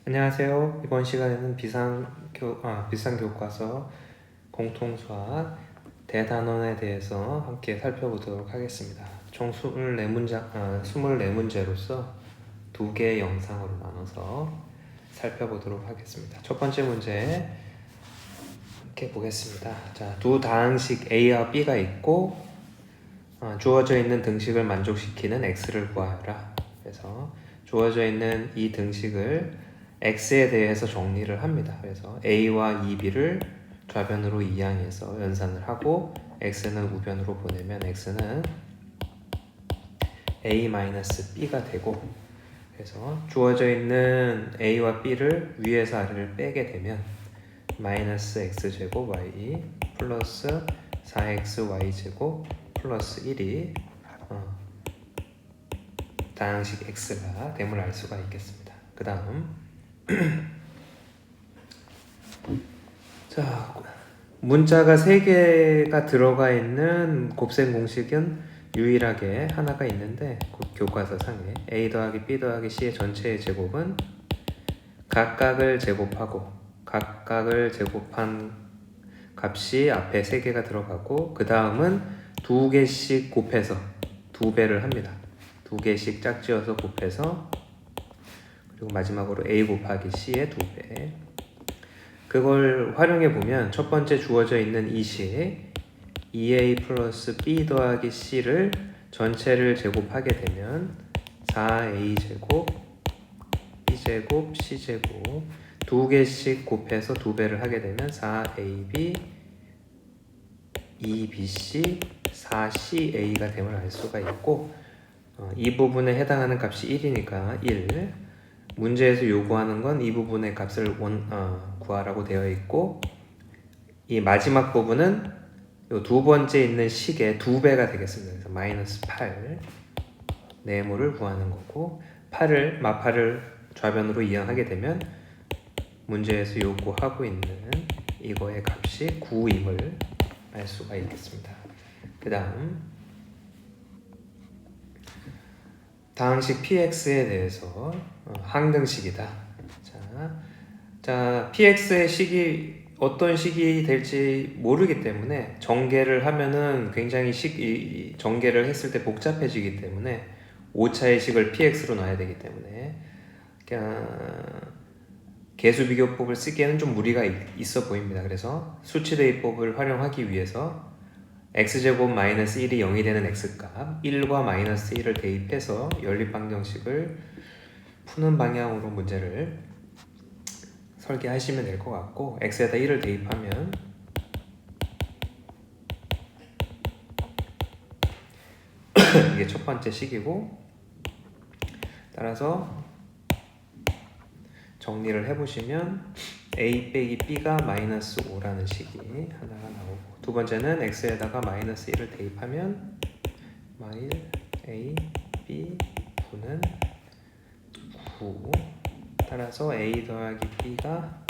안녕하세요. 이번 시간에는 비상교과서 공통수학 대단원에 대해서 함께 살펴보도록 하겠습니다. 총 24문제로서 두 개의 영상으로 나눠서 살펴보도록 하겠습니다. 첫 번째 문제 함께 보겠습니다. 자, 두 다항식 A와 B가 있고 주어져 있는 등식을 만족시키는 X를 구하여라. 그래서 주어져 있는 이 등식을 x에 대해서 정리를 합니다. 그래서 a와 2b를 좌변으로 이항해서 연산을 하고 x는 우변으로 보내면 x는 a-b가 되고, 그래서 주어져 있는 a와 b를 위에서 아래를 빼게 되면 마이너스 x제곱 y 플러스 4xy제곱 플러스 1이 다항식 x가 됨을 알 수가 있겠습니다. 그 다음 자, 문자가 3개가 들어가 있는 곱셈 공식은 유일하게 하나가 있는데, 교과서상에 a 더하기 b 더하기 c의 전체의 제곱은 각각을 제곱하고 각각을 제곱한 값이 앞에 3개가 들어가고, 그 다음은 2개씩 곱해서 2배를 합니다. 2개씩 짝지어서 곱해서, 그리고 마지막으로 a 곱하기 c의 2배. 그걸 활용해 보면 첫 번째 주어져 있는 이 식 2a 플러스 b 더하기 c를 전체를 제곱하게 되면 4a 제곱 b 제곱 c 제곱 2개씩 곱해서 2배를 하게 되면 4ab 2bc 4ca가 됨을 알 수가 있고, 이 부분에 해당하는 값이 1이니까 1. 문제에서 요구하는 건 이 부분의 값을 구하라고 되어 있고, 이 마지막 부분은 요 두 번째 있는 식의 2배가 되겠습니다. 그래서 마이너스 8 네모를 구하는 거고, 마파를 좌변으로 이항하게 되면 문제에서 요구하고 있는 이거의 값이 9임을 알 수가 있겠습니다. 그 다음 다항식 px에 대해서 항등식이다. 자, px의 식이 어떤 식이 될지 모르기 때문에 정계를 하면은 굉장히 정계를 했을 때 복잡해지기 때문에 5차의 식을 px로 놔야 되기 때문에 계수비교법을 쓰기에는 좀 무리가 있어 보입니다. 그래서 수치대입법을 활용하기 위해서 x제곱 마이너스 1이 0이 되는 x값 1과 마이너스 1을 대입해서 연립방정식을 푸는 방향으로 문제를 설계하시면 될 것 같고, x에다 1을 대입하면 이게 첫 번째 식이고, 따라서 정리를 해보시면 a 빼기 b가 마이너스 5라는 식이 하나가 나오고, 두 번째는 x에다가 마이너스 1을 대입하면 마일 a b 9는 9. 따라서 a 더하기 b가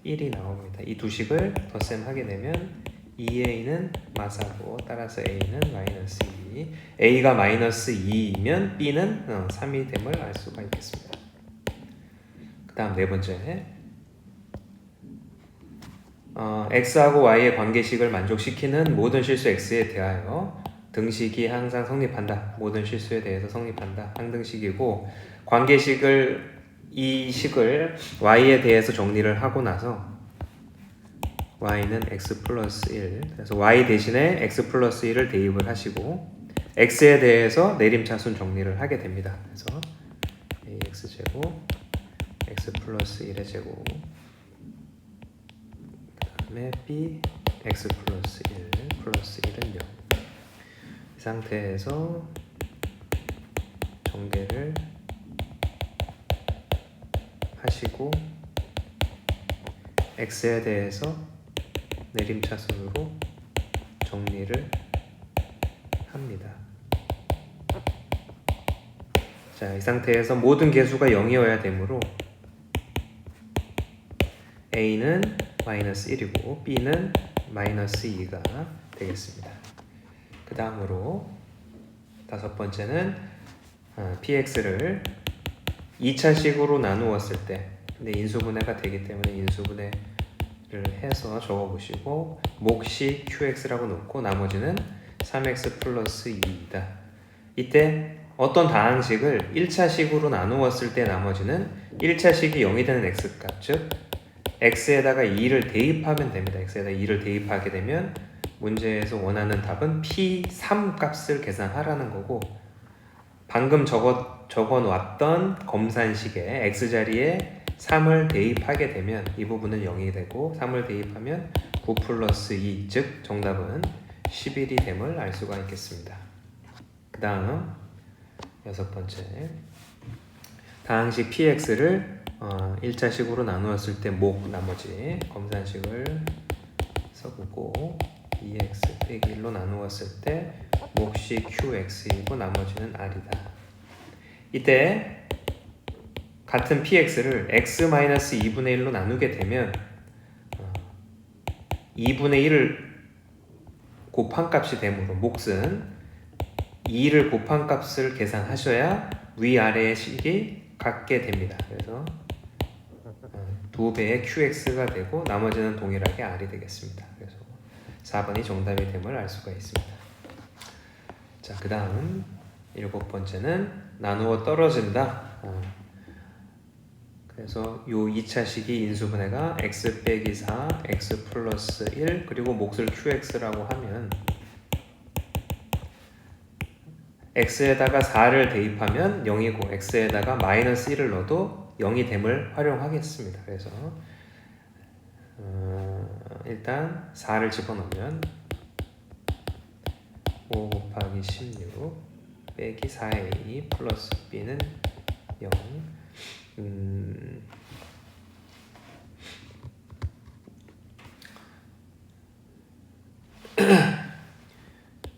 1이 나옵니다. 이 두 식을 덧셈 하게 되면 2a는 마사고, 따라서 a는 마이너스 2. a가 마이너스 2이면 b는 3이 됨을 알 수가 있겠습니다. 그 다음 네 번째, x하고 y의 관계식을 만족시키는 모든 실수 x에 대하여 등식이 항상 성립한다. 모든 실수에 대해서 성립한다. 항등식이고, 이 식을 y에 대해서 정리를 하고 나서 y는 x 플러스 1, 그래서 y 대신에 x 플러스 1을 대입을 하시고 x에 대해서 내림차순 정리를 하게 됩니다. 그래서 ax제곱 x 플러스 1의 제곱, 그 다음에 b x 플러스 1 플러스 1은 0. 이 상태에서 전개를 하시고 x에 대해서 내림차순으로 정리를 합니다. 자, 이 상태에서 모든 개수가 0이어야 되므로 a는 마이너스 1이고 b는 마이너스 2가 되겠습니다. 그 다음으로 다섯 번째는 px를 2차식으로 나누었을 때 근데 인수분해가 되기 때문에 인수분해를 해서 적어보시고 몫이 qx라고 놓고 나머지는 3x 플러스 2이다. 이때 어떤 다항식을 1차식으로 나누었을 때 나머지는 1차식이 0이 되는 x값, 즉 x에다가 2를 대입하면 됩니다. x에다 2를 대입하게 되면 문제에서 원하는 답은 p3 값을 계산하라는 거고, 방금 적어놓았던 검산식에 x자리에 3을 대입하게 되면 이 부분은 0이 되고 3을 대입하면 9 플러스 2, 즉 정답은 11이 됨을 알 수가 있겠습니다. 그 다음 6번째, 다항식 px를 1차식으로 나누었을 때 목 나머지 검산식을 써보고 2x 빼기 1로 나누었을 때 몫이 qx이고 나머지는 r이다. 이때 같은 px를 x-2분의 1로 나누게 되면 2분의 1을 곱한 값이 되므로 몫은 2를 곱한 값을 계산하셔야 위아래의 식이 같게 됩니다. 그래서 2배의 qx가 되고 나머지는 동일하게 r이 되겠습니다. 그래서 4번이 정답이 됨을 알 수가 있습니다. 자, 그 다음 7번째는 나누어 떨어진다. 그래서 요 2차식이 인수분해가 x 빼기 4, x 플러스 1 그리고 몫을 qx라고 하면 x에다가 4를 대입하면 0이고 x에다가 마이너스 1을 넣어도 0이 됨을 활용하겠습니다. 그래서 일단 4를 집어넣으면 5 곱하기 16 빼기 4a 플러스 b는 0.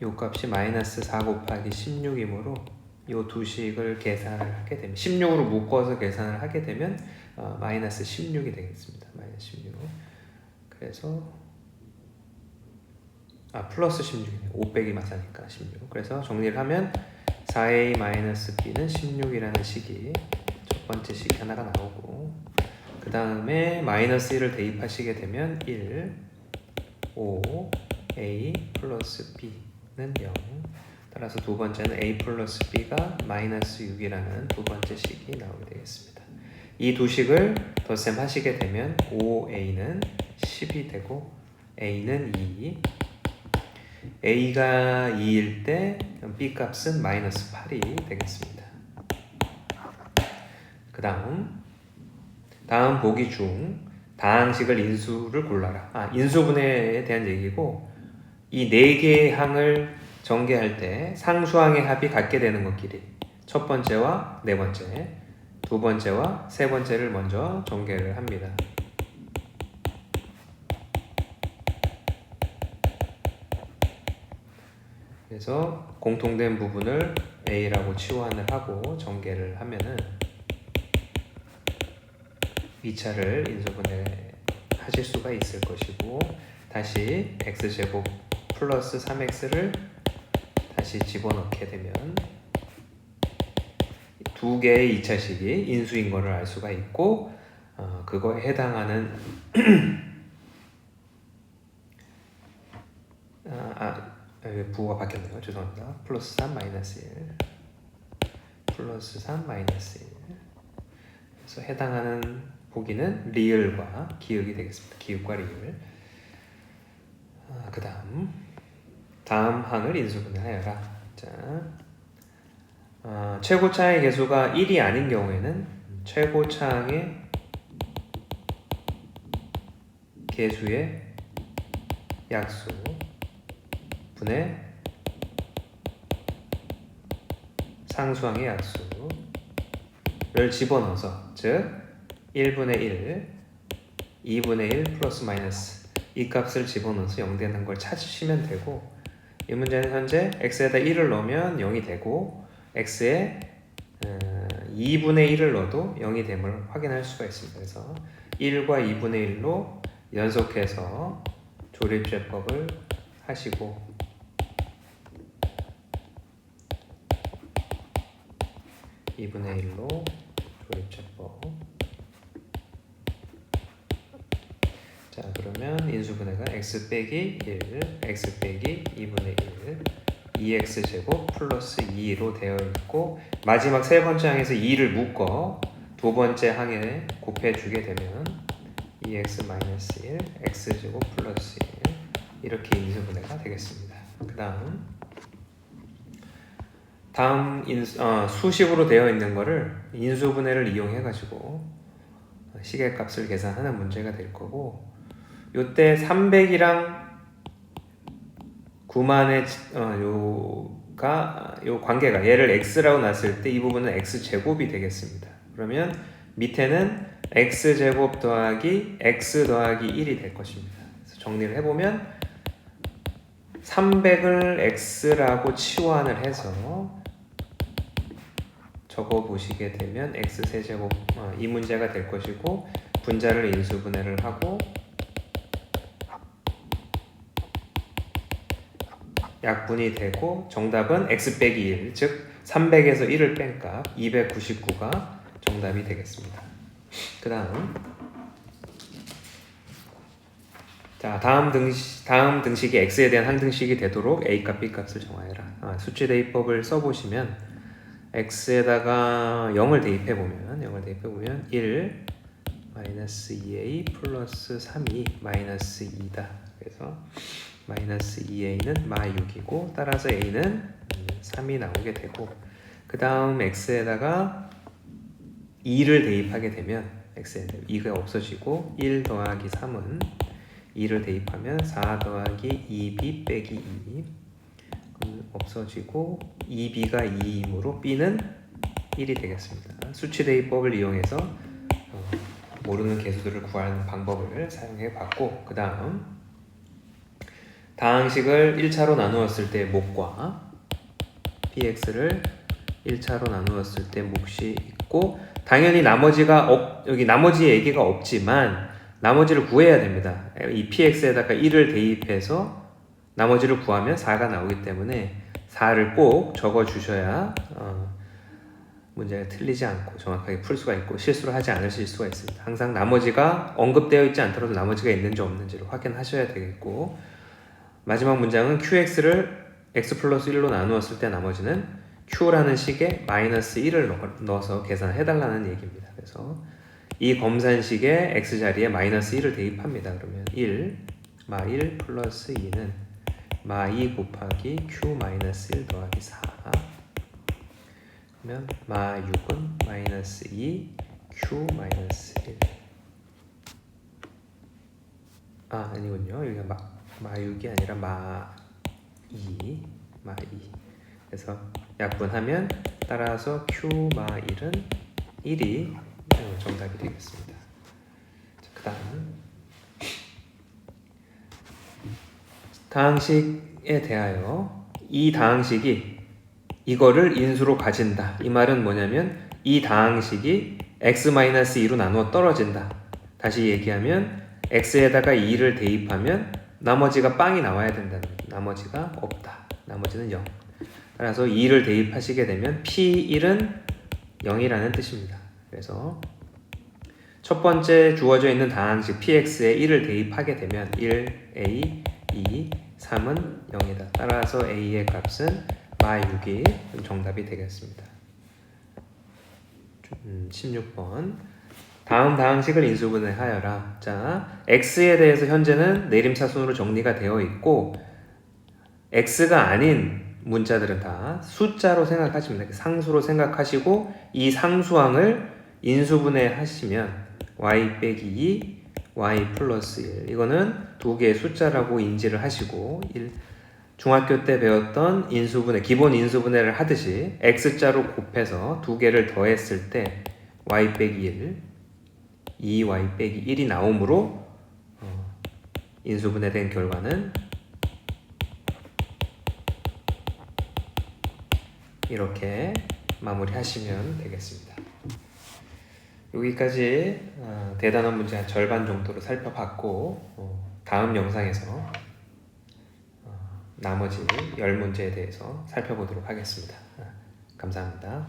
요 값이 마이너스 4 곱하기 16이므로 요 두 식을 계산을 하게 되면 16으로 묶어서 계산을 하게 되면 마이너스 16이 되겠습니다. 마이너스 16. 그래서 플러스 16이네요. 5 빼기 마사니까 16. 그래서 정리를 하면 4a 마이너스 b는 16이라는 식이 첫 번째 식 하나가 나오고, 그 다음에 마이너스 1을 대입하시게 되면 1, 5, a 플러스 b는 0. 따라서 두 번째는 a 플러스 b가 마이너스 6이라는 두 번째 식이 나오게 되겠습니다. 이 두 식을 덧셈 하시게 되면 5a는 10이 되고 a는 2. a가 2일 때 b 값은 마이너스 8이 되겠습니다. 그 다음 보기 중 다항식을 인수를 골라라. 인수분해에 대한 얘기고, 이 4개의 항을 전개할 때 상수항의 합이 같게 되는 것끼리 첫 번째와 네 번째, 두 번째와 세 번째를 먼저 전개를 합니다. 그래서 공통된 부분을 A라고 치환을 하고 전개를 하면은 2차를 인수분해 하실 수가 있을 것이고, 다시 x제곱 플러스 3x를 다시 집어넣게 되면 두 개의 2차식이 인수인 것을 알 수가 있고, 그거에 해당하는 부호가 바뀌었네요. 죄송합니다. 플러스 3 마이너스 1 플러스 3 마이너스 1. 그래서 해당하는 보기는 리을과 기역이 되겠습니다. 기역과 리을. 그 다음 항을 인수분해하여라. 자, 최고차항의 개수가 1이 아닌 경우에는 최고차항의 개수의 약수 분의 상수항의 약수를 집어넣어서, 즉 1분의 1, 2분의 1 플러스 마이너스 이 값을 집어넣어서 0 되는 걸 찾으시면 되고, 이 문제는 현재 x에다 1을 넣으면 0이 되고 x에 2분의 1을 넣어도 0이 됨을 확인할 수가 있습니다. 그래서 1과 2분의 1로 연속해서 조립제법을 하시고, 2분의 1로 조립제법 자, 그러면 인수분해가 x 빼기 1, x 빼기 2분의 1, 2x 제곱 플러스 2로 되어 있고, 마지막 세 번째 항에서 2를 묶어 두 번째 항에 곱해주게 되면 2x 마이너스 1, x 제곱 플러스 1, 이렇게 인수분해가 되겠습니다. 그 다음 수식으로 되어 있는 거를 인수분해를 이용해 가지고 시계값을 계산하는 문제가 될 거고, 요때 300이랑 9만의 요 관계가, 얘를 x라고 놨을 때 이 부분은 x제곱이 되겠습니다. 그러면 밑에는 x제곱 더하기 x 더하기 1이 될 것입니다. 그래서 정리를 해보면 300을 x라고 치환을 해서 적어 보시게 되면 x세제곱, 이 문제가 될 것이고, 분자를 인수분해를 하고 약분이 되고 정답은 x 빼기 1, 즉 300에서 1을 뺀 값 299가 정답이 되겠습니다. 그 다음 등식이 x에 대한 항등식이 되도록 a값 b값을 정하여라. 수치 대입법을 써보시면 x에다가 0을 대입해보면 1 마이너스 2a 플러스 3이 마이너스 2다. 그래서 마이너스 2a는 마 6이고, 따라서 a는 3이 나오게 되고, 그 다음 x에다가 2를 대입하게 되면 x에 2가 없어지고 1 더하기 3은 2를 대입하면 4 더하기 2b 빼기 2 없어지고 2b가 2이므로 b는 1이 되겠습니다. 수치 대입법을 이용해서 모르는 개수들을 구하는 방법을 사용해 봤고, 그 다음 다항식을 1차로 나누었을 때 몫과 px를 1차로 나누었을 때 몫이 있고, 당연히 여기 나머지 얘기가 없지만 나머지를 구해야 됩니다. 이 px에다가 1을 대입해서 나머지를 구하면 4가 나오기 때문에 4를 꼭 적어 주셔야 문제가 틀리지 않고 정확하게 풀 수가 있고 실수를 하지 않으실 수가 있습니다. 항상 나머지가 언급되어 있지 않더라도 나머지가 있는지 없는지를 확인하셔야 되겠고, 마지막 문장은 qx를 x 플러스 1로 나누었을 때 나머지는 q라는 식에 마이너스 1을 넣어서 계산해달라는 얘기입니다. 그래서 이 검산식에 x자리에 마이너스 1을 대입합니다. 그러면 1, 마 1 플러스 2는 마 2 곱하기 q 마이너스 1 더하기 4, 그러면 마 6은 마이너스 2 q 마이너스 1, 아니군요. 여기가 마 6이 아니라 마 2, 그래서 약분하면 따라서 q 마 1은 1이 정답이 되겠습니다. 그 다항식에 대하여 이 다항식이 이거를 인수로 가진다. 이 말은 뭐냐면 이 다항식이 x-2로 나누어 떨어진다. 다시 얘기하면 x에다가 2를 대입하면 나머지가 빵이 나와야 된다는 거예요. 나머지가 없다. 나머지는 0. 따라서 2를 대입하시게 되면 p1은 0이라는 뜻입니다. 그래서 첫 번째 주어져 있는 다항식 px에 1을 대입하게 되면 1a, 2, 3은 0이다. 따라서 a의 값은 마 6이 정답이 되겠습니다. 16번. 다음 다항식을 인수분해하여라. 자, x에 대해서 현재는 내림차순으로 정리가 되어 있고, x가 아닌 문자들은 다 숫자로 생각하시면 돼요. 상수로 생각하시고 이 상수항을 인수분해 하시면 y 빼기 2, y 플러스 1, 이거는 두 개의 숫자라고 인지를 하시고, 중학교 때 배웠던 인수분해, 기본 인수분해를 하듯이 x자로 곱해서 두 개를 더했을 때 y 빼기 1, 2y 빼기 1이 나오므로 인수분해된 결과는 이렇게 마무리하시면 되겠습니다. 여기까지 대단한 문제 한 절반 정도로 살펴봤고, 다음 영상에서 나머지 10문제에 대해서 살펴보도록 하겠습니다. 감사합니다.